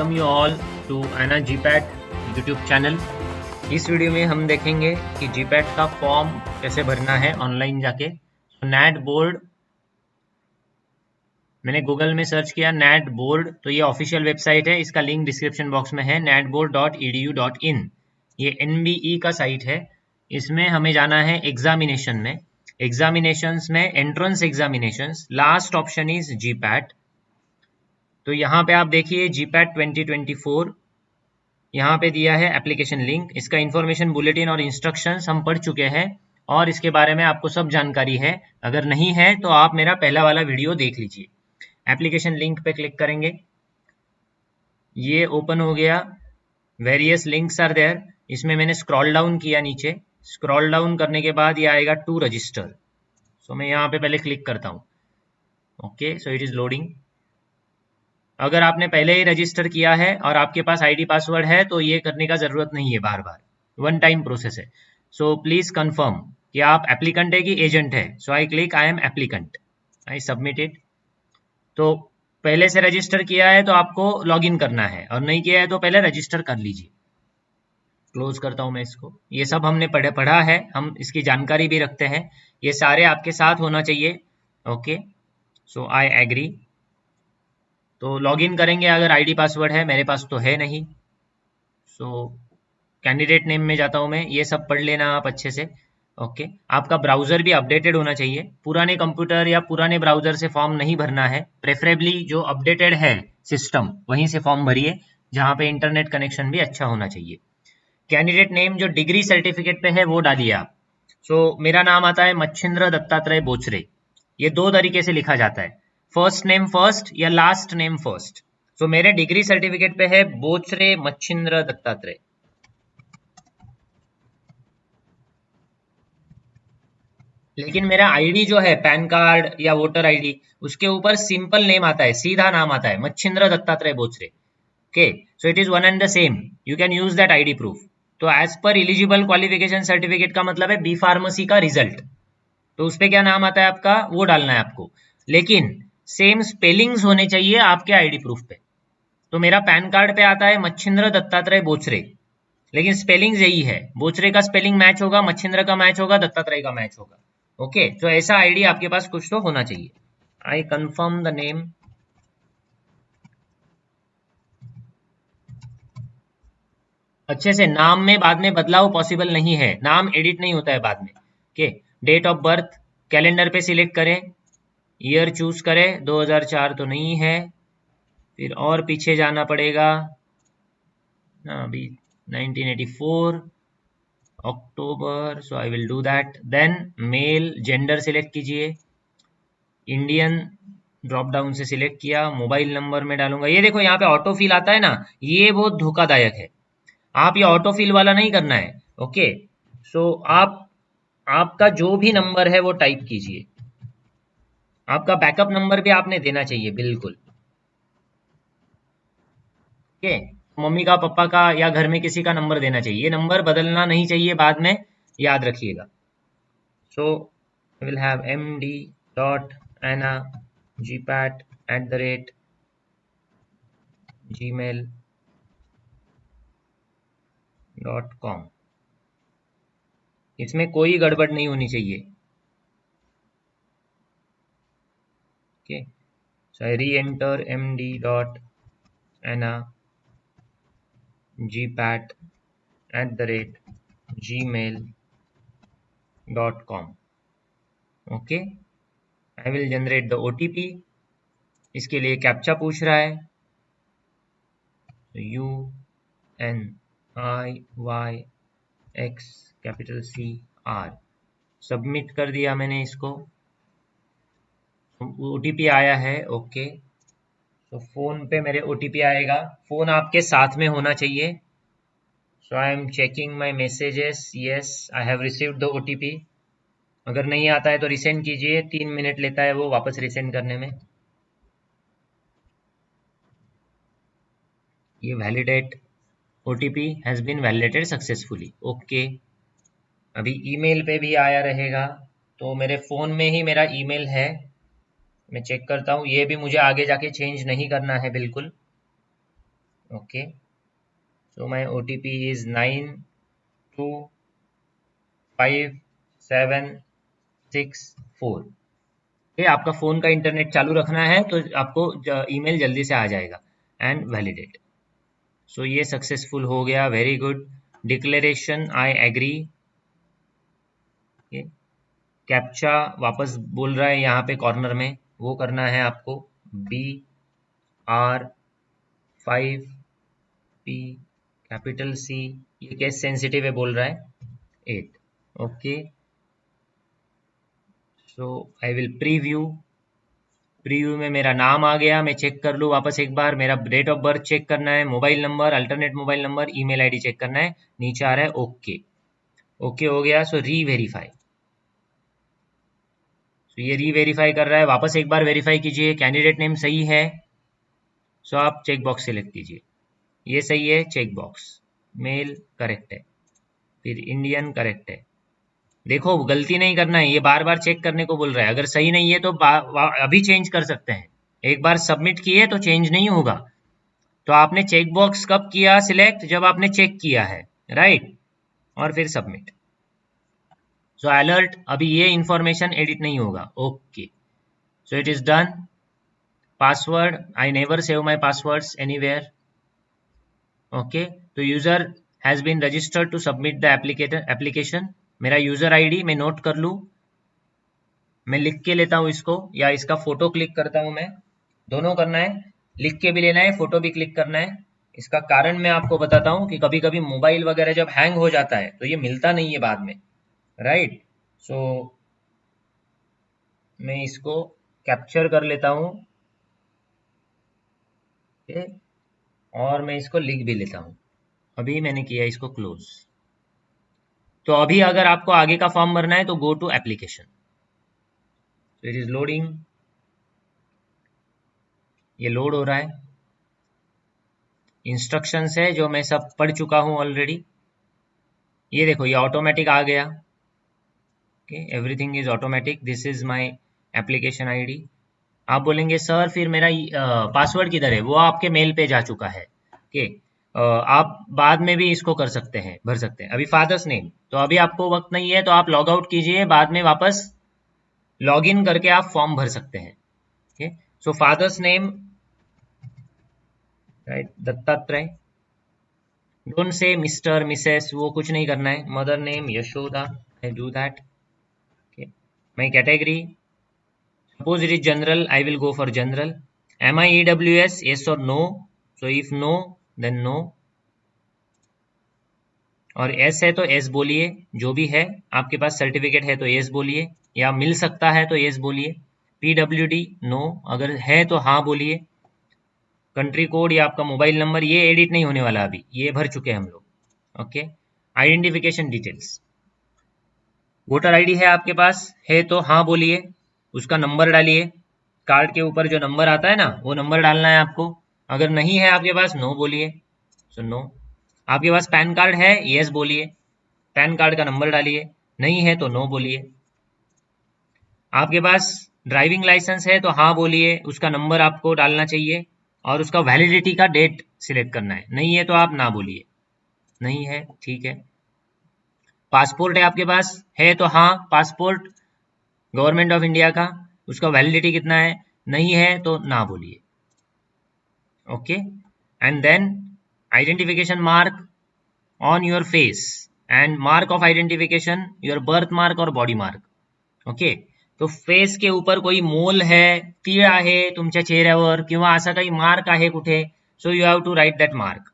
Welcome you all to एना GPAT YouTube channel. इस video में हम देखेंगे कि जीपैट का फॉर्म कैसे भरना है ऑनलाइन जाके। नेट बोर्ड, मैंने गूगल में सर्च किया नेट बोर्ड, तो ये ऑफिशियल वेबसाइट है, इसका लिंक डिस्क्रिप्शन बॉक्स में है, netboard.edu.in। ये NBE का साइट है। इसमें हमें जाना है एग्जामिनेशन में। एग्जामिनेशंस में entrance examinations, last option is GPAT. तो यहाँ पे आप देखिए जीपैट 2024 यहाँ पे दिया है एप्लीकेशन लिंक। इसका इंफॉर्मेशन बुलेटिन और इंस्ट्रक्शंस हम पढ़ चुके हैं और इसके बारे में आपको सब जानकारी है। अगर नहीं है तो आप मेरा पहला वाला वीडियो देख लीजिए। एप्लीकेशन लिंक पे क्लिक करेंगे, ये ओपन हो गया। Various links are there. इसमें मैंने स्क्रॉल डाउन किया नीचे। स्क्रॉल डाउन करने के बाद ये आएगा टू रजिस्टर। सो मैं यहाँ पे पहले क्लिक करता हूँ। Okay, so it is loading. अगर आपने पहले ही रजिस्टर किया है और आपके पास आईडी पासवर्ड है तो ये करने का जरूरत नहीं है, बार बार वन टाइम प्रोसेस है। सो प्लीज कंफर्म कि आप एप्लीकेंट है कि एजेंट है। So I click I am applicant, I submit it. तो पहले से रजिस्टर किया है तो आपको लॉगिन करना है, और नहीं किया है तो पहले रजिस्टर कर लीजिए। क्लोज करता हूं मैं इसको। ये सब हमने पढ़ा है, हम इसकी जानकारी भी रखते हैं। ये सारे आपके साथ होना चाहिए। Okay, so I agree. तो लॉगिन करेंगे अगर आईडी पासवर्ड है, मेरे पास तो है नहीं। सो कैंडिडेट नेम में जाता हूं मैं, ये सब पढ़ लेना आप अच्छे से। ओके, आपका ब्राउजर भी अपडेटेड होना चाहिए। पुराने कंप्यूटर या पुराने ब्राउजर से फॉर्म नहीं भरना है। प्रेफरेबली जो अपडेटेड है सिस्टम वहीं से फॉर्म भरिए, जहां पे इंटरनेट कनेक्शन भी अच्छा होना चाहिए। कैंडिडेट नेम जो डिग्री सर्टिफिकेट पे है वो डालिए आप। सो मेरा नाम आता है मच्छिंद्र दत्तात्रेय बोचरे। ये दो तरीके से लिखा जाता है, फर्स्ट नेम फर्स्ट या लास्ट नेम फर्स्ट। सो मेरे डिग्री सर्टिफिकेट पे है बोचरे मच्छिंद्र दत्तात्रेय। लेकिन मेरा आईडी जो है पैन कार्ड या वोटर आईडी, उसके ऊपर सिंपल नेम आता है, सीधा नाम आता है Machhindra Dattatreya Bochare. Okay, so it is one and the same, you can use that ID proof. तो as per eligible qualification certificate का मतलब है बी फार्मेसी का रिजल्ट। तो उस पे क्या नाम आता है आपका वो डालना है आपको, लेकिन सेम स्पेलिंग्स होने चाहिए आपके आईडी प्रूफ पे। तो मेरा पैन कार्ड पे आता है मच्छिंद्र दत्तात्रेय बोचरे, लेकिन स्पेलिंग यही है। बोचरे का स्पेलिंग मैच होगा, मच्छिंद्र का मैच होगा, दत्तात्रेय का मैच होगा। ओके, तो ऐसा आईडी आपके पास कुछ तो होना चाहिए। I confirm the name. अच्छे से, नाम में बाद में बदलाव पॉसिबल नहीं है, नाम एडिट नहीं होता है बाद में। Okay, date of birth calendar पे सिलेक्ट करें, ईयर चूज करें, 2004 तो नहीं है, फिर और पीछे जाना पड़ेगा ना, अभी 1984 अक्टूबर। So I will do that. Then male gender select कीजिए, इंडियन ड्रॉप डाउन से सिलेक्ट किया, मोबाइल नंबर में डालूंगा। ये देखो यहाँ पे ऑटो फिल आता है ना, ये बहुत धोखादायक है। आप ये ऑटो फिल वाला नहीं करना है। ओके, सो आप आपका जो भी नंबर है वो टाइप कीजिए। आपका बैकअप नंबर भी आपने देना चाहिए बिल्कुल। ओके, मम्मी का, पापा का या घर में किसी का नंबर देना चाहिए। ये नंबर बदलना नहीं चाहिए बाद में, याद रखिएगा। सो आई विल हैव md.anna@gmail.com। इसमें कोई गड़बड़ नहीं होनी चाहिए। ओके, सो आई री enter md.anna@gmail.com। Okay, I will generate the OTP। इसके लिए कैप्चा पूछ रहा है, UNIYX कैपिटल CR। सबमिट कर दिया मैंने इसको। OTP आया है। ओके, तो फोन पे मेरे OTP आएगा, फोन आपके साथ में होना चाहिए। So I am checking my messages, yes I have received the OTP। अगर नहीं आता है तो रिसेंड कीजिए, 3 मिनट लेता है वो वापस रिसेंड करने में। ये validate OTP has been validated successfully. Okay, अभी ईमेल पे भी आया रहेगा, तो मेरे फोन में ही मेरा ईमेल है। मैं चेक करता हूँ, ये भी मुझे आगे जाके चेंज नहीं करना है बिल्कुल। Okay, so my OTP is 925764। ये आपका फोन का इंटरनेट चालू रखना है तो आपको ईमेल जल्दी से आ जाएगा। And validate. सो ये सक्सेसफुल हो गया, very good. Declaration I agree. Captcha वापस बोल रहा है यहाँ पे कॉर्नर में, वो करना है आपको। BR5P कैपिटल C, ये केस सेंसिटिव है बोल रहा है, 8। Okay, so I will preview. Preview में मेरा नाम आ गया, मैं चेक कर लूँ वापस एक बार। मेरा डेट ऑफ बर्थ चेक करना है, mobile number, alternate mobile number, email ID check करना है। नीचे आ रहा है ओके। ओके हो गया, सो री वेरीफाई। तो ये री वेरीफाई कर रहा है, वापस एक बार वेरीफाई कीजिए कैंडिडेट नेम सही है। सो आप चेक बॉक्स सिलेक्ट कीजिए, ये सही है चेक बॉक्स। मेल करेक्ट है, फिर इंडियन करेक्ट है। देखो गलती नहीं करना है, ये बार बार चेक करने को बोल रहा है। अगर सही नहीं है तो अभी चेंज कर सकते हैं। एक बार सबमिट किए तो चेंज नहीं होगा। तो आपने चेक बॉक्स कब किया सिलेक्ट, जब आपने चेक किया है, राइट, और फिर सबमिट। सो अलर्ट, अभी ये इंफॉर्मेशन एडिट नहीं होगा। Okay, so it is done. Password, I never save my passwords anywhere. Okay, तो user has been registered to submit the application. मेरा यूजर आईडी मैं नोट कर लूँ, मैं लिख के लेता हूँ इसको, या इसका फोटो क्लिक करता हूँ मैं। दोनों करना है, लिख के भी लेना है, फोटो भी क्लिक करना है। इसका कारण मैं आपको बताता हूँ कि कभी कभी मोबाइल वगैरह जब हैंग हो जाता है तो ये मिलता नहीं है बाद में, राइट। सो मैं इसको कैप्चर कर लेता हूँ, और मैं इसको लिख भी लेता हूँ। अभी मैंने किया इसको क्लोज। तो अभी अगर आपको आगे का फॉर्म भरना है तो go to application. It is loading, ये लोड हो रहा है। इंस्ट्रक्शंस है जो मैं सब पढ़ चुका हूँ ऑलरेडी। ये देखो ये ऑटोमेटिक आ गया। Okay, everything is automatic. This is my application ID. आप बोलेंगे सर फिर मेरा पासवर्ड किधर है, वो आपके मेल पे जा चुका है। ओके, आप बाद में भी इसको कर सकते हैं, भर सकते हैं। अभी फादर्स नेम, तो अभी आपको वक्त नहीं है तो आप लॉग आउट कीजिए, बाद में वापस लॉग इन करके आप फॉर्म भर सकते हैं। Okay, so father's name, right, Dattatreya. Don't say mister Mrs, वो कुछ नहीं करना है। Mother name Yashoda, I do that. Okay, my category, suppose it is general, I will go for general. Am I EWS, yes or no? So if no, then no. और S है तो S बोलिए, जो भी है आपके पास सर्टिफिकेट है तो एस बोलिए, या मिल सकता है तो एस बोलिए। PWD नो, अगर है तो हाँ बोलिए। कंट्री कोड या आपका मोबाइल नंबर ये एडिट नहीं होने वाला, अभी ये भर चुके हैं हम लोग। Okay, identification details, voter ID है आपके पास, है तो हाँ बोलिए, उसका नंबर डालिए। कार्ड के ऊपर जो नंबर आता है ना, वो नंबर डालना है आपको। अगर नहीं है आपके पास, नो बोलिए, सो नो। आपके पास पैन कार्ड है, यस बोलिए, पैन कार्ड का नंबर डालिए। नहीं है तो नो बोलिए। आपके पास ड्राइविंग लाइसेंस है तो हाँ बोलिए, उसका नंबर आपको डालना चाहिए, और उसका वैलिडिटी का डेट सिलेक्ट करना है। नहीं है तो आप ना बोलिए। नहीं है, ठीक है। पासपोर्ट है आपके पास, है तो हाँ पासपोर्ट गवर्नमेंट ऑफ इंडिया का, उसका वैलिडिटी कितना है। नहीं है तो ना बोलिए। Okay, and then identification mark on your face and mark of identification your birth mark और बॉडी मार्क। ओके, तो फेस के ऊपर कोई मोल है, तीळ आहे तुमच्या चेहऱ्यावर, किंवा असा काही मार्क आहे कुठे, so you have to write that mark.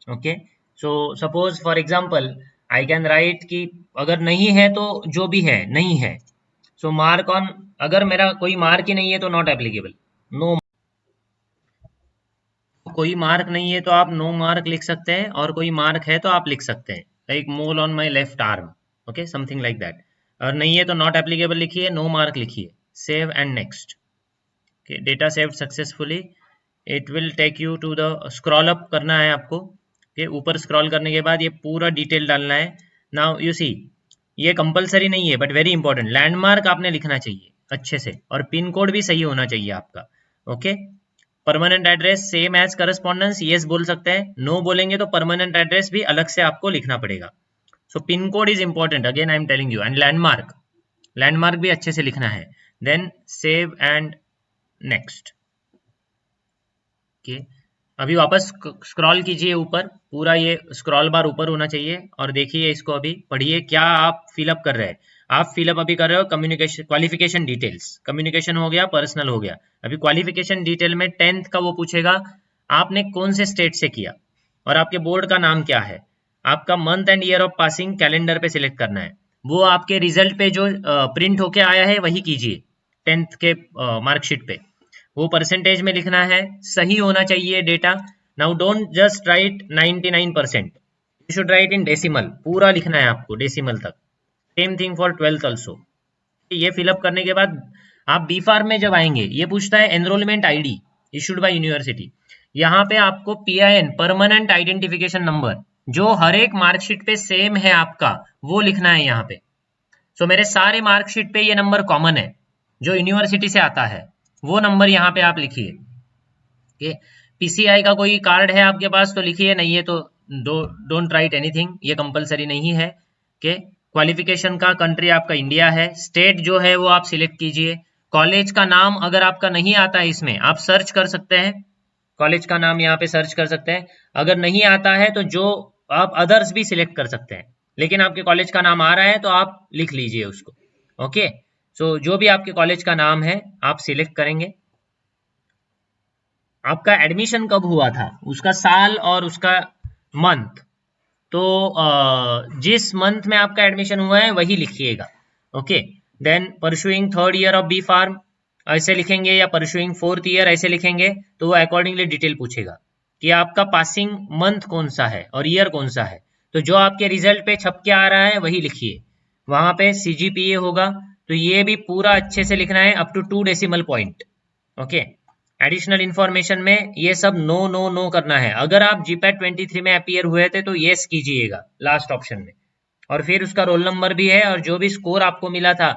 Okay, so suppose for example I can write कि अगर नहीं है तो जो भी है नहीं है, सो मार्क ऑन, अगर मेरा कोई मार्क ही नहीं है तो नॉट एप्लीकेबल, नो। कोई मार्क नहीं है तो आप नो मार्क लिख सकते हैं, और कोई मार्क है तो आप लिख सकते हैं like mole on my left arm, okay, something like that. और नहीं है तो नॉट एप्लीकेबल लिखिए, नो मार्क लिखिए, save and next. Okay, data saved successfully. It will take you to the, scroll up करना है आपको। ओके, ऊपर स्क्रॉल करने के बाद ये पूरा डिटेल डालना है। नाउ यू सी, ये कंपलसरी नहीं है बट वेरी इंपॉर्टेंट, लैंडमार्क आपने लिखना चाहिए अच्छे से, और पिन कोड भी सही होना चाहिए आपका। Okay, permanent address same as correspondence, yes बोल सकते हैं। नो बोलेंगे तो परमानेंट एड्रेस भी अलग से आपको लिखना पड़ेगा। So pin code is important, again I am telling you, and landmark, landmark भी अच्छे से लिखना है। Then save and next. Okay, अभी वापस स्क्रॉल कीजिए ऊपर, पूरा ये स्क्रॉल बार ऊपर होना चाहिए और देखिए इसको, अभी पढ़िए क्या आप फिलअप कर रहे हैं। आप फिलअप अभी कर रहे हो कम्युनिकेशन क्वालिफिकेशन डिटेल्स, कम्युनिकेशन हो गया, पर्सनल हो गया। अभी क्वालिफिकेशन डिटेल में 10th का वो पूछेगा आपने कौन से स्टेट से किया और आपके बोर्ड का नाम क्या है। आपका month and year of passing calendar पे सिलेक्ट करना है। वो आपके रिजल्ट पे जो प्रिंट होके आया है वही कीजिए 10th के मार्कशीट पे, वो परसेंटेज में लिखना है, सही होना चाहिए data. Now don't just right 99%, you should write in decimal, पूरा लिखना है आपको डेसिमल तक। Same thing for 12th also. ये फिलअप करने के बाद आप बी फार्म में जब आएंगे, ये पूछता है enrolment ID issued by university. यहाँ पे आपको PIN, परमानेंट आइडेंटिफिकेशन नंबर, जो हर एक मार्कशीट पे सेम है आपका, वो लिखना है यहाँ पे। सो मेरे सारे मार्कशीट पे ये नंबर कॉमन है, जो यूनिवर्सिटी से आता है वो नंबर यहाँ पे आप लिखिए। PCI का कोई कार्ड है आपके पास तो लिखिए, नहीं है तो डोंट राइट एनीथिंग, ये कंपलसरी नहीं है। के क्वालिफिकेशन का कंट्री आपका इंडिया है, स्टेट जो है वो आप सिलेक्ट कीजिए। कॉलेज का नाम अगर आपका नहीं आता है इसमें, आप सर्च कर सकते हैं, कॉलेज का नाम यहाँ पे सर्च कर सकते हैं। अगर नहीं आता है तो जो आप अदर्स भी सिलेक्ट कर सकते हैं, लेकिन आपके कॉलेज का नाम आ रहा है तो आप लिख लीजिए उसको। ओके, सो जो भी आपके कॉलेज का नाम है आप सिलेक्ट करेंगे। आपका एडमिशन कब हुआ था, उसका साल और उसका मंथ, तो जिस मंथ में आपका एडमिशन हुआ है वही लिखिएगा। Okay, then pursuing 3rd year of B pharm ऐसे लिखेंगे या परसुइंग 4th ईयर ऐसे लिखेंगे, तो वो अकॉर्डिंगली डिटेल पूछेगा कि आपका पासिंग मंथ कौन सा है और ईयर कौन सा है। तो जो आपके रिजल्ट पे छप के आ रहा है वही लिखिए। वहां पे CGPA होगा, तो ये भी पूरा अच्छे से लिखना है up to 2 decimal point. Okay, additional information में ये सब नो नो नो करना है। अगर आप GPAT 23 में अपीयर हुए थे तो येस कीजिएगा लास्ट ऑप्शन में, और फिर उसका रोल नंबर भी है और जो भी स्कोर आपको मिला था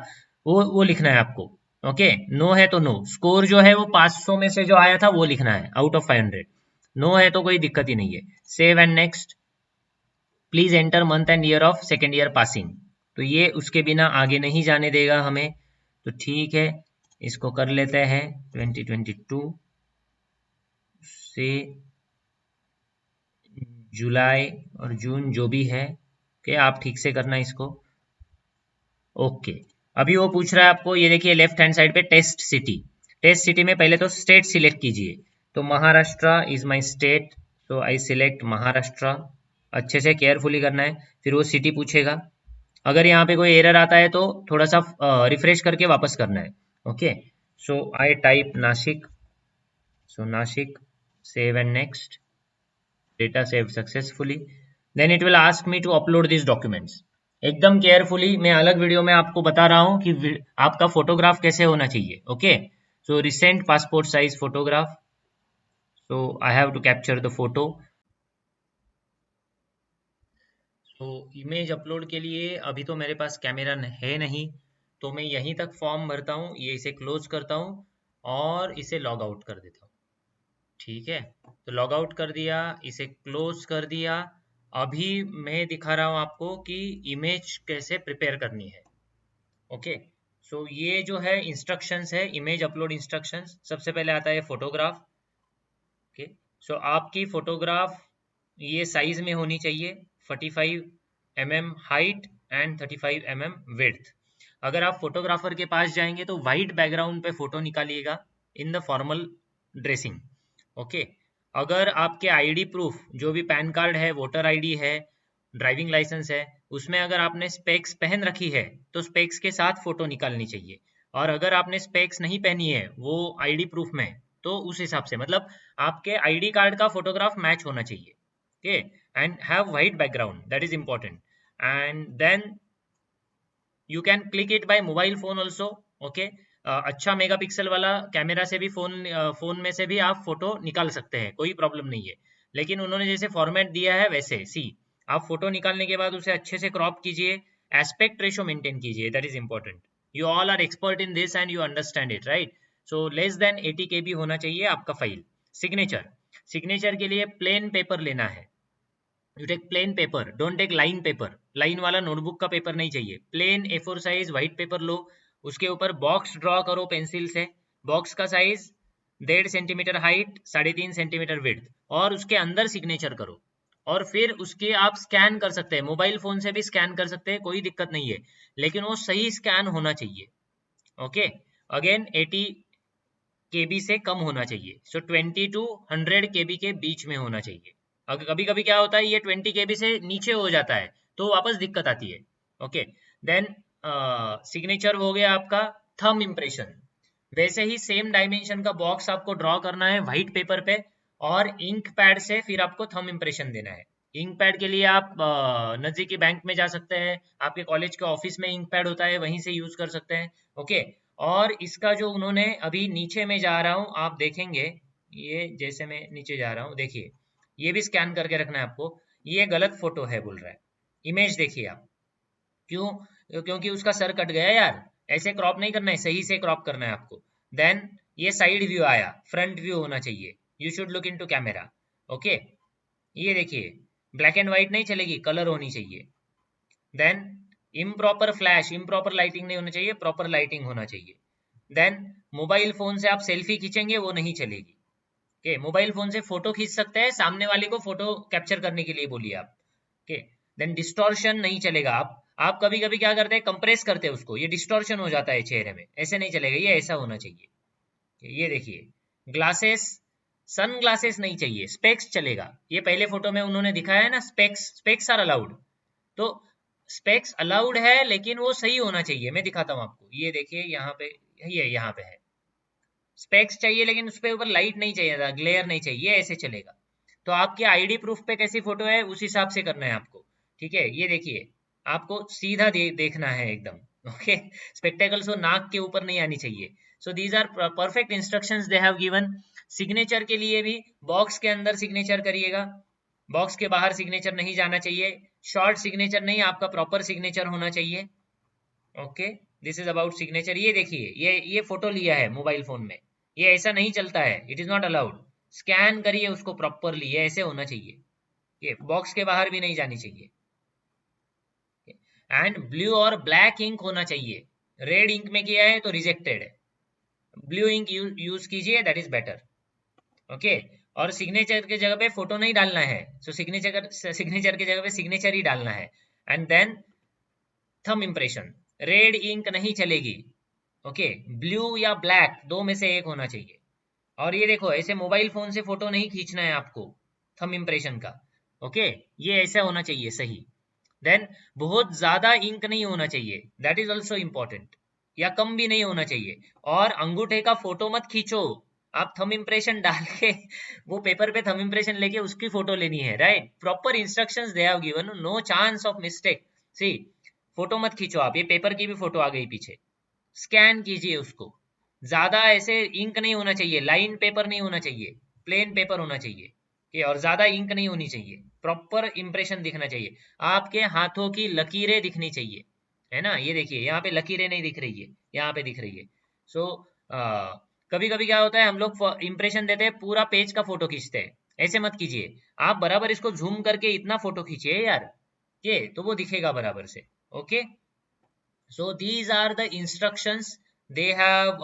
वो लिखना है आपको। ओके, नो है तो नो, स्कोर जो है वो 500 में से जो आया था वो लिखना है आउट ऑफ 500। नो है तो कोई दिक्कत ही नहीं है। Save and next. Please enter month and year of second year passing, तो ये उसके बिना आगे नहीं जाने देगा हमें, तो ठीक है इसको कर लेते हैं 2022 से जुलाई और जून जो भी है। कि आप ठीक से करना इसको। ओके, अभी वो पूछ रहा है आपको, ये देखिए लेफ्ट हैंड साइड पे टेस्ट सिटी। टेस्ट सिटी में पहले तो स्टेट सिलेक्ट कीजिए, तो महाराष्ट्र इज माय स्टेट, तो आई सिलेक्ट महाराष्ट्र। अच्छे से केयरफुली करना है, फिर वो सिटी पूछेगा। अगर यहाँ पे कोई एरर आता है तो थोड़ा सा रिफ्रेश करके वापस करना है। Okay, so I type Nashik, so Nashik, save and next. Data save successfully. Then it will ask me to upload this documents. एकदम केयरफुली, मैं अलग वीडियो में आपको बता रहा हूँ कि आपका फोटोग्राफ कैसे होना चाहिए। Okay, so recent passport size photograph, so I have to capture the photo. तो इमेज अपलोड के लिए अभी तो मेरे पास कैमरा है नहीं, तो मैं यहीं तक फॉर्म भरता हूँ, ये इसे क्लोज करता हूँ और इसे लॉग आउट कर देता हूँ। ठीक है, तो लॉग आउट कर दिया, इसे क्लोज कर दिया। अभी मैं दिखा रहा हूँ आपको कि इमेज कैसे प्रिपेयर करनी है। ओके, सो ये जो है इंस्ट्रक्शंस है, इमेज अपलोड इंस्ट्रक्शंस। सबसे पहले आता है फोटोग्राफ। ओके, सो आपकी फोटोग्राफ ये साइज में होनी चाहिए, 45 mm height and 35 mm width. अगर आप फोटोग्राफर के पास जाएंगे तो वाइट बैकग्राउंड पे फोटो निकालिएगा in the formal dressing. Okay, अगर आपके आईडी प्रूफ जो भी पैन कार्ड है, वोटर आईडी है, ड्राइविंग लाइसेंस है, उसमें अगर आपने स्पेक्स पहन रखी है तो स्पेक्स के साथ फोटो निकालनी चाहिए। और अगर आपने स्पेक्स नहीं पहनी है वो आईडी प्रूफ में, तो उस हिसाब से, मतलब आपके आईडी कार्ड का फोटोग्राफ मैच होना चाहिए। Okay, and have white background, that is important. And then you can click it by mobile phone also. Okay, अच्छा मेगापिक्सल वाला कैमरा से भी फोन में से भी आप फोटो निकाल सकते हैं, कोई प्रॉब्लम नहीं है। लेकिन उन्होंने जैसे फॉर्मेट दिया है वैसे सी आप फोटो निकालने के बाद उसे अच्छे से क्रॉप कीजिए, एस्पेक्ट रेशो मेंटेन कीजिए, that is important. You all are expert in this and you understand it, right? So less than 80 KB होना चाहिए आपका फाइल। सिग्नेचर, सिग्नेचर के लिए प्लेन पेपर लेना है। You take plain paper, don't take line paper, line वाला notebook का paper नहीं चाहिए। Plain A4 size white paper लो, उसके ऊपर बॉक्स ड्रॉ करो पेंसिल से। बॉक्स का size 1.5 centimetre height, 3.5 centimetre width, और उसके अंदर सिग्नेचर करो। और फिर उसके आप स्कैन कर सकते हैं, मोबाइल फोन से भी स्कैन कर सकते हैं, कोई दिक्कत नहीं है, लेकिन वो सही स्कैन होना चाहिए। ओके, अगेन 80 केबी से कम होना चाहिए। सो 20 टू 100 केबी के बीच में होना चाहिए। अगर कभी कभी क्या होता है, ये 20 केबी से नीचे हो जाता है तो वापस दिक्कत आती है। ओके, देन सिग्नेचर हो गया आपका। थंब इम्प्रेशन, वैसे ही सेम डायमेंशन का बॉक्स आपको ड्रॉ करना है व्हाइट पेपर पे, और इंक पैड से फिर आपको थंब इम्प्रेशन देना है। इंक पैड के लिए आप नजदीकी बैंक में जा सकते हैं, आपके कॉलेज के ऑफिस में इंक पैड होता है, वहीं से यूज कर सकते हैं। ओके, और इसका जो उन्होंने अभी नीचे में जा रहा हूँ, आप देखेंगे, ये जैसे मैं नीचे जा रहा हूँ देखिए, ये भी स्कैन करके रखना है आपको। ये गलत फोटो है बोल रहा है, इमेज देखिए आप। क्यों? क्योंकि उसका सर कट गया यार, ऐसे क्रॉप नहीं करना है, सही से क्रॉप करना है आपको। देन ये साइड व्यू आया, फ्रंट व्यू होना चाहिए। You should look into camera. Okay, ये देखिए, ब्लैक एंड व्हाइट नहीं चलेगी, कलर होनी चाहिए। Then improper flash, improper lighting नहीं होना चाहिए, प्रॉपर लाइटिंग होना चाहिए। देन मोबाइल फोन से आप सेल्फी खींचेंगे वो नहीं चलेगी। ओके, मोबाइल फोन से फोटो खींच सकते हैं, सामने वाले को फोटो कैप्चर करने के लिए बोलिए आप। ओके, देन डिस्टॉर्शन नहीं चलेगा। आप कभी कभी क्या करते हैं, कंप्रेस करते हैं उसको, ये डिस्टॉर्शन हो जाता है चेहरे में, ऐसे नहीं चलेगा, ये ऐसा होना चाहिए। ये देखिए, ग्लासेस, सन ग्लासेस नहीं चाहिए, स्पेक्स चलेगा। ये पहले फोटो में उन्होंने दिखाया है ना, स्पेक्स, स्पेक्स आर अलाउड। तो स्पेक्स अलाउड है, लेकिन वो सही होना चाहिए। मैं दिखाता हूँ आपको, ये देखिए यहाँ पे, ये यहाँ पे है, स्पेक्स चाहिए, लेकिन उस पे ऊपर लाइट नहीं चाहिए था, ग्लेयर नहीं चाहिए, ऐसे चलेगा। तो आपके आईडी प्रूफ पे कैसी फोटो है उस हिसाब से करना है आपको। ठीक है, ये देखिए, आपको सीधा देखना है एकदम। ओके, स्पेक्टेकल्स वो नाक के ऊपर नहीं आनी चाहिए। So these are perfect instructions they have given. Signature के लिए भी बॉक्स के अंदर सिग्नेचर करिएगा, बॉक्स के बाहर सिग्नेचर नहीं जाना चाहिए। शॉर्ट सिग्नेचर नहीं, आपका प्रॉपर सिग्नेचर होना चाहिए। Okay, this is about signature. ये देखिए, ये फोटो लिया है मोबाइल फोन में, ये ऐसा नहीं चलता है, it is not allowed. Scan करिए उसको प्रॉपरली, ये ऐसे होना चाहिए, ये बॉक्स के बाहर भी नहीं जानी चाहिए। एंड ब्लू और ब्लैक इंक होना चाहिए। रेड इंक में किया है तो रिजेक्टेड है, ब्लू इंक यूज कीजिए, दैट इज बेटर। ओके, और सिग्नेचर के जगह पे फोटो नहीं डालना है, सो सिग्नेचर के जगह पे सिग्नेचर ही डालना है। And then thumb impression, red ink नहीं चलेगी। ओके, ब्लू या ब्लैक दो में से एक होना चाहिए। और ये देखो, ऐसे मोबाइल फोन से फोटो नहीं खींचना है आपको थंब इम्प्रेशन का। ओके, ये ऐसा होना चाहिए सही। देन बहुत ज्यादा इंक नहीं होना चाहिए, दैट इज ऑल्सो इम्पोर्टेंट, या कम भी नहीं होना चाहिए। और अंगूठे का फोटो मत खींचो, आप थंब इम्प्रेशन डाल के वो पेपर पे थंब इम्प्रेशन लेके उसकी फोटो लेनी है, right? Proper instructions they have given, no chance of mistake. See, photo मत खींचो आप, ये पेपर की भी फोटो आ गई पीछे, स्कैन कीजिए उसको। ज्यादा ऐसे इंक नहीं होना चाहिए, लाइन पेपर नहीं होना चाहिए, प्लेन पेपर होना चाहिए। ये, और ज्यादा इंक नहीं होनी चाहिए, प्रॉपर इंप्रेशन दिखना चाहिए, आपके हाथों की लकीरें दिखनी चाहिए, है ना? ये देखिए, यहाँ पे लकीरें नहीं दिख रही है, यहाँ पे दिख रही है। सो कभी कभी क्या होता है, हम लोग इंप्रेशन देते हैं, पूरा पेज का फोटो खींचते हैं, ऐसे मत कीजिए। आप बराबर इसको झूम करके इतना फोटो खींचिए यार, ये तो वो दिखेगा बराबर से। Okay, so these are the instructions they have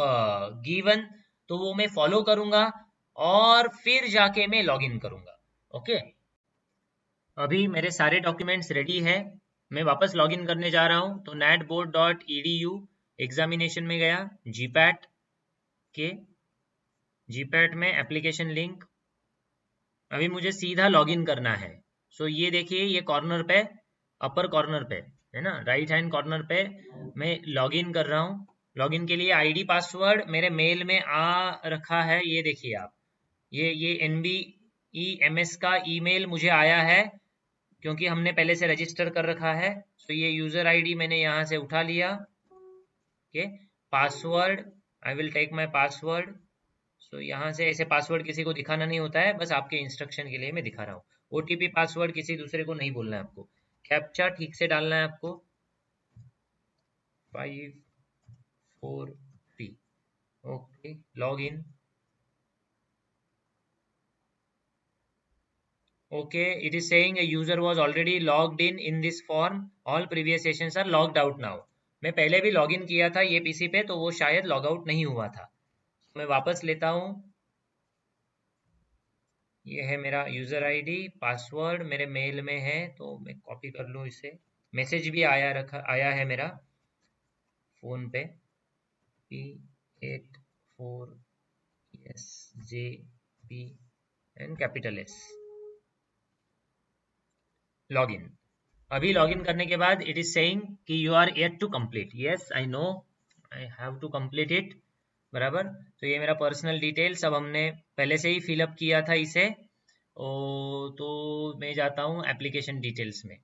given, तो वो मैं फॉलो करूंगा और फिर जाके मैं लॉगिन करूंगा। ओके, अभी मेरे सारे डॉक्यूमेंट्स रेडी है, मैं वापस लॉगिन करने जा रहा हूँ। तो natboard.edu एग्जामिनेशन में गया, जीपैट के, जीपैट में एप्लीकेशन लिंक, अभी मुझे सीधा लॉगिन करना है। सो ये देखिए, ये कॉर्नर पे, अपर कॉर्नर पे है ना, राइट हैंड कॉर्नर पे मैं लॉगिन कर रहा हूँ। लॉगिन के लिए आईडी पासवर्ड मेरे मेल में आ रखा है, ये देखिए आप, ये NBEMS का ईमेल मुझे आया है, क्योंकि हमने पहले से रजिस्टर कर रखा है। सो ये यूजर आईडी मैंने यहाँ से उठा लिया। Okay, password, I will take my password. So यहाँ से ऐसे पासवर्ड किसी को दिखाना नहीं होता है, बस आपके इंस्ट्रक्शन के लिए मैं दिखा रहा हूँ। OTP पासवर्ड किसी दूसरे को नहीं बोलना है आपको, कैप्चा ठीक से डालना है आपको, 54P। Okay, log in. Okay, it is saying a user was already logged in this form, all previous sessions are logged out now. मैं पहले भी लॉग इन किया था ये पीसी पे, तो वो शायद लॉग आउट नहीं हुआ था। मैं वापस लेता हूँ। ये है मेरा यूजर आईडी, पासवर्ड मेरे मेल में है, तो मैं कॉपी कर लूँ इसे। मैसेज भी आया है मेरा फोन पे, P84SJP and capital S, login. अभी लॉगिन करने के बाद इट इज सेइंग कि you are yet to complete. Yes I know, I have to complete it. बराबर। तो ये मेरा पर्सनल डिटेल्स अब हमने पहले से ही फिलअप किया था इसे। तो मैं जाता हूँ एप्लीकेशन डिटेल्स में।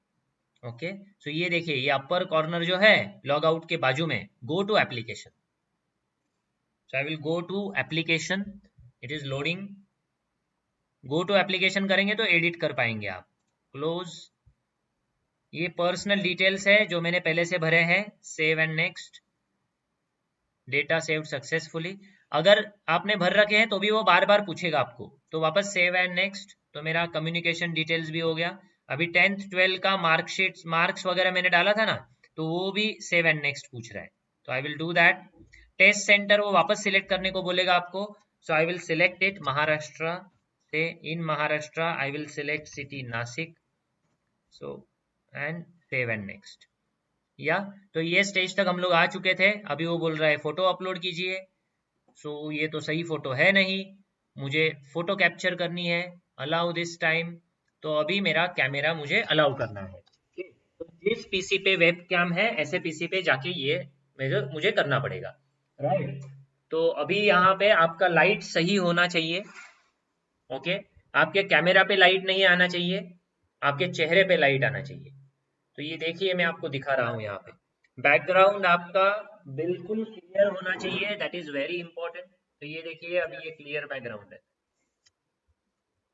ओके, सो ये देखिए, ये अपर कॉर्नर जो है लॉग आउट के बाजू में, go to application. So I will go to application, it is loading. Go to application करेंगे तो एडिट कर पाएंगे आप। क्लोज। ये पर्सनल डिटेल्स है जो मैंने पहले से भरे हैं। Save and next. Data saved successfully. अगर आपने भर रखे हैं तो भी वो बार बार पूछेगा आपको, तो वापस सेव एंड नेक्स्ट। तो मेरा कम्युनिकेशन डिटेल्स भी हो गया। अभी 10th 12 का मार्कशीट, मार्क्स वगैरह मैंने डाला था ना, तो वो भी सेव एंड नेक्स्ट पूछ रहा है, तो I will do that. Test centre वो वापस सिलेक्ट करने को बोलेगा आपको, so I will select it Maharashtra से। In Maharashtra I will select city Nashik, so and save and next. या तो ये स्टेज तक हम लोग आ चुके थे। अभी वो बोल रहा है फोटो अपलोड कीजिए। सो ये तो सही फोटो है नहीं, मुझे फोटो कैप्चर करनी है। Allow this time. तो अभी मेरा कैमरा मुझे अलाउ करना है। तो जिस पीसी पे वेब कैम है, ऐसे पीसी पे जाके ये मुझे करना पड़ेगा। राइट। तो अभी यहाँ पे आपका लाइट सही होना चाहिए। ओके, आपके कैमरा पे लाइट नहीं आना चाहिए, आपके चेहरे पे लाइट आना चाहिए। तो ये देखिए, मैं आपको दिखा रहा हूँ यहाँ पे। बैकग्राउंड आपका बिल्कुल क्लियर होना चाहिए, दैट इज वेरी इंपॉर्टेंट। तो ये देखिए, अभी ये क्लियर बैकग्राउंड है।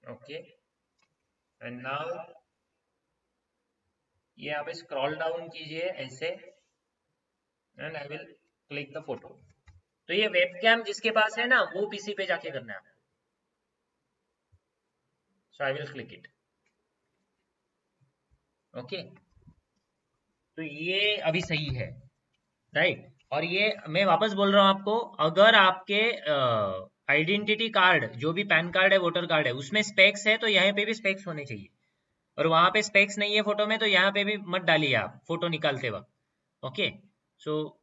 ओके, एंड नाउ ये आप स्क्रॉल डाउन कीजिए ऐसे, and I will click the photo. तो ये वेबकैम जिसके पास है ना, वो पीसी पे जाके करना है। So I will click it. Okay, तो ये अभी सही है। राइट। और ये मैं वापस बोल रहा हूँ आपको, अगर आपके आइडेंटिटी कार्ड, जो भी पैन कार्ड है, वोटर कार्ड है, उसमें स्पेक्स है, तो यहाँ पे भी स्पेक्स होने चाहिए। और वहां पे स्पेक्स नहीं है फोटो में, तो यहाँ पे भी मत डालिए आप फोटो निकालते वक्त। ओके, सो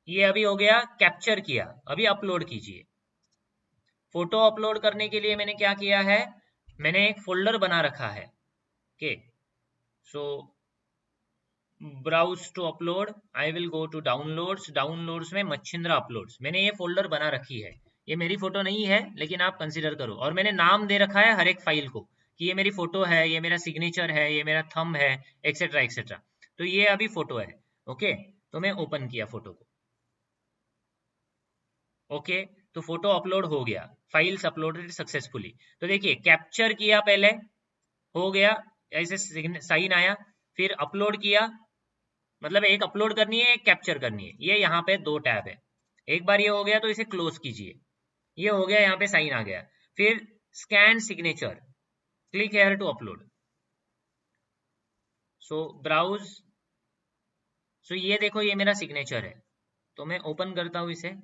ये अभी हो गया, कैप्चर किया। अभी अपलोड कीजिए। फोटो अपलोड करने के लिए मैंने क्या किया है, मैंने एक फोल्डर बना रखा है। Okay, so browse to upload, I will go to downloads. Downloads में मच्छिंद्रा अपलोड्स, मैंने ये फोल्डर बना रखी है। ये मेरी फोटो नहीं है, लेकिन आप कंसीडर करो। और मैंने नाम दे रखा है हर एक फाइल को, कि ये मेरी फोटो है, ये मेरा सिग्नेचर है, ये मेरा थंब है, एक्सेट्रा एक्सेट्रा। तो ये अभी फोटो है। ओके, तो मैं ओपन किया फोटो को। ओके, तो फोटो अपलोड हो गया, फाइल्स अपलोडेड सक्सेसफुली। तो देखिए, कैप्चर किया पहले, हो गया, ऐसे साइन आया। फिर अपलोड किया, मतलब एक अपलोड करनी है, एक कैप्चर करनी है। ये यहाँ पे दो टैब है। एक बार ये हो गया तो इसे क्लोज कीजिए। ये हो गया, यहाँ पे साइन आ गया। फिर scan signature, click here to upload. So browse. So ये देखो, ये मेरा सिग्नेचर है। तो मैं ओपन करता हूँ इसे।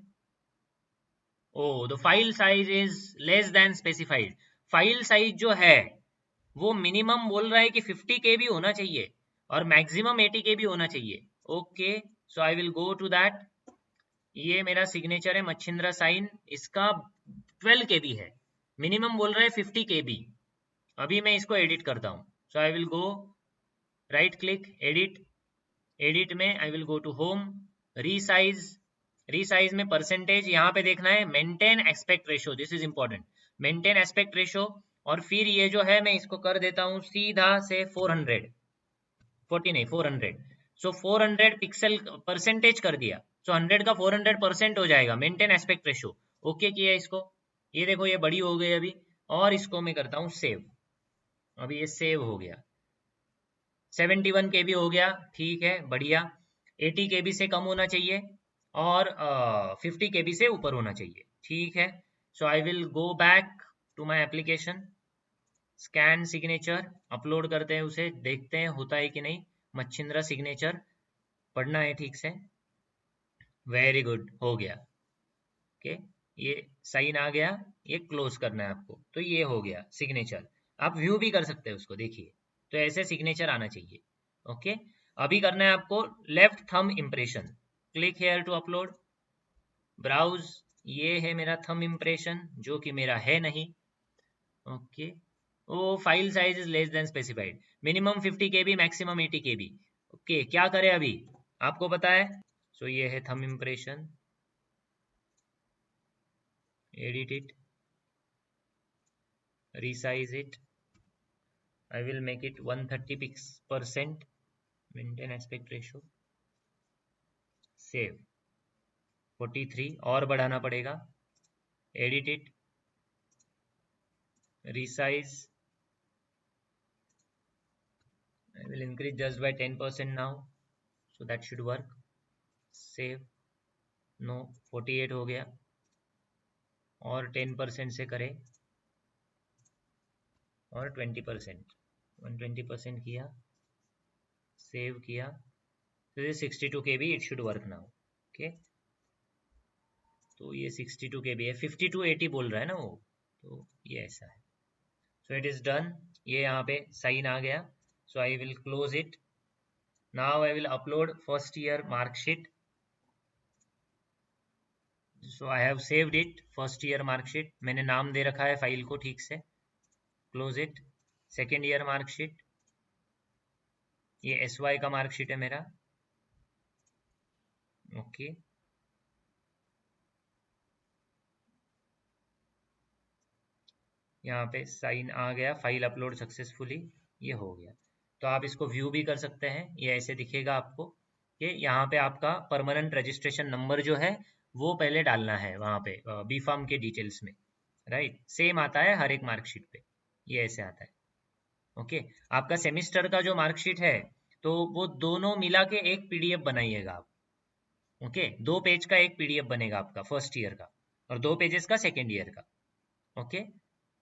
Oh, the file size is less than specified. File size जो है वो मिनिमम बोल रहा है कि 50 KB होना चाहिए, और मैक्सिमम 80 KB होना चाहिए। Okay, so I will go to that. ये मेरा सिग्नेचर है, मच्छिंद्रा साइन, इसका 12 KB है। मिनिमम बोल रहा है 50 KB। अभी मैं इसको एडिट करता हूँ। So I will go right click, edit. Edit में I will go to home, resize. Resize में परसेंटेज यहाँ पे देखना है, maintain aspect ratio, this is important, maintain aspect ratio. और फिर ये जो है, मैं इसको कर देता हूँ सीधा से 400, 40 नहीं 400। सो 400 पिक्सल परसेंटेज कर दिया। सो 100 का 400% हो जाएगा, मेंटेन एस्पेक्ट रेशो। ओके किया इसको। ये देखो, ये बड़ी हो गई अभी। और इसको मैं करता हूँ सेव। अभी ये सेव हो गया। 71 KB हो गया, ठीक है, बढ़िया। 80 KB से कम होना चाहिए, और 50 KB से ऊपर होना चाहिए, ठीक है। So I will go back to my application. Scan signature, upload करते हैं उसे, देखते हैं होता है कि नहीं। मच्छिंद्रा सिग्नेचर पढ़ना है ठीक से। वेरी गुड, हो गया। ओके, ये साइन आ गया, ये क्लोज करना है आपको, तो ये हो गया सिग्नेचर। आप व्यू भी कर सकते हैं उसको, देखिए तो ऐसे सिग्नेचर आना चाहिए। ओके, अभी करना है आपको left thumb impression. Click here to upload, browse, ये है मेरा थंब इम्प्रेशन जो कि मेरा है नहीं। Okay, oh file size is less than specified, minimum 50 KB, maximum 80 KB। Okay, क्या करें अभी आपको पता है। सो ये है thumb impression, edit it, resize it, I will make it 130%, maintain aspect ratio, save, 43 और बढ़ाना पड़ेगा, edit it, resize, I will increase just by 10% now, so that should work, save, no 48 हो गया, और 10% से करें, और 20%, 120% किया, सेव किया, तो ये 62 KB, it should work now. Okay, तो ये 62 KB है, 5280 बोल रहा है ना वो, तो ये ऐसा है। सो इट इज डन, ये यहाँ पे साइन आ गया। So I will close it, now I will upload first year marksheet. So I have saved it, first year marksheet, मैंने नाम दे रखा है फाइल को ठीक से। Close it, second year marksheet, ये SY का मार्कशीट है मेरा। ओके, यहाँ पे साइन आ गया, फाइल अपलोड सक्सेसफुली, ये हो गया। तो आप इसको व्यू भी कर सकते हैं, ये ऐसे दिखेगा आपको कि यहाँ पे आपका परमानेंट रजिस्ट्रेशन नंबर जो है वो पहले डालना है वहाँ पे बी फार्म के डिटेल्स में, राइट। सेम आता है हर एक मार्कशीट पे, ये ऐसे आता है। ओके, आपका सेमिस्टर का जो मार्कशीट है तो वो दोनों मिला के एक PDF बनाइएगा आप। ओके, 2 पेज का एक PDF बनेगा आपका फर्स्ट ईयर का, और 2 पेजेस का सेकेंड ईयर का। ओके,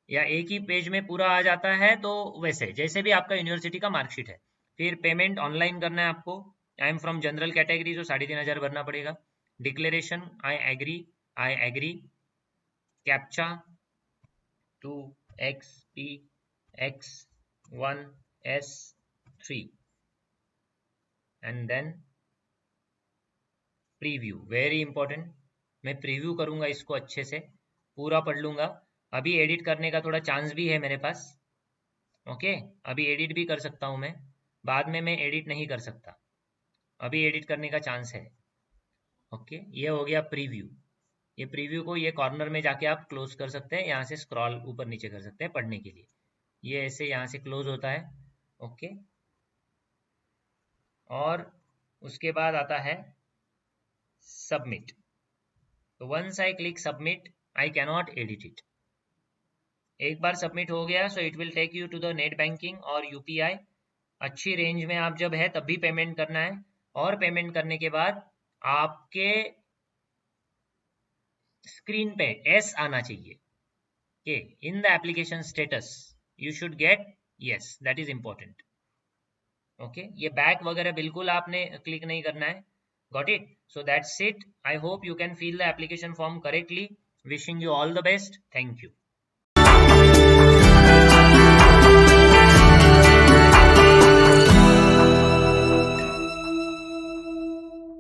या एक ही पेज में पूरा आ जाता है, तो वैसे जैसे भी आपका यूनिवर्सिटी का मार्कशीट है। फिर पेमेंट ऑनलाइन करना है आपको, I am from general category, जो 3500 भरना पड़ेगा। Declaration, I agree, captcha 2XPX1S3 and then preview, very important. मैं प्रीव्यू करूंगा इसको अच्छे से, पूरा पढ़ लूंगा। अभी एडिट करने का थोड़ा चांस भी है मेरे पास। ओके, अभी एडिट भी कर सकता हूं मैं, बाद में मैं एडिट नहीं कर सकता, अभी एडिट करने का चांस है। ओके, ये हो गया प्रीव्यू। ये प्रीव्यू को ये कॉर्नर में जाके आप क्लोज कर सकते हैं, यहाँ से स्क्रॉल ऊपर नीचे कर सकते हैं पढ़ने के लिए, ये ऐसे यहाँ से क्लोज होता है। ओके, और उसके बाद आता है सबमिट। तो once I click submit, I cannot edit it. एक बार सबमिट हो गया, so it will take you to the net banking और UPI। अच्छी रेंज में आप जब है तब भी पेमेंट करना है, और पेमेंट करने के बाद आपके स्क्रीन पे S आना चाहिए कि in the application status you should get yes, that is important. Okay, ये बैक वगैरह बिल्कुल आपने क्लिक नहीं करना है। Got it? So that's it, I hope you can fill the application form correctly. Wishing you all the best, thank you.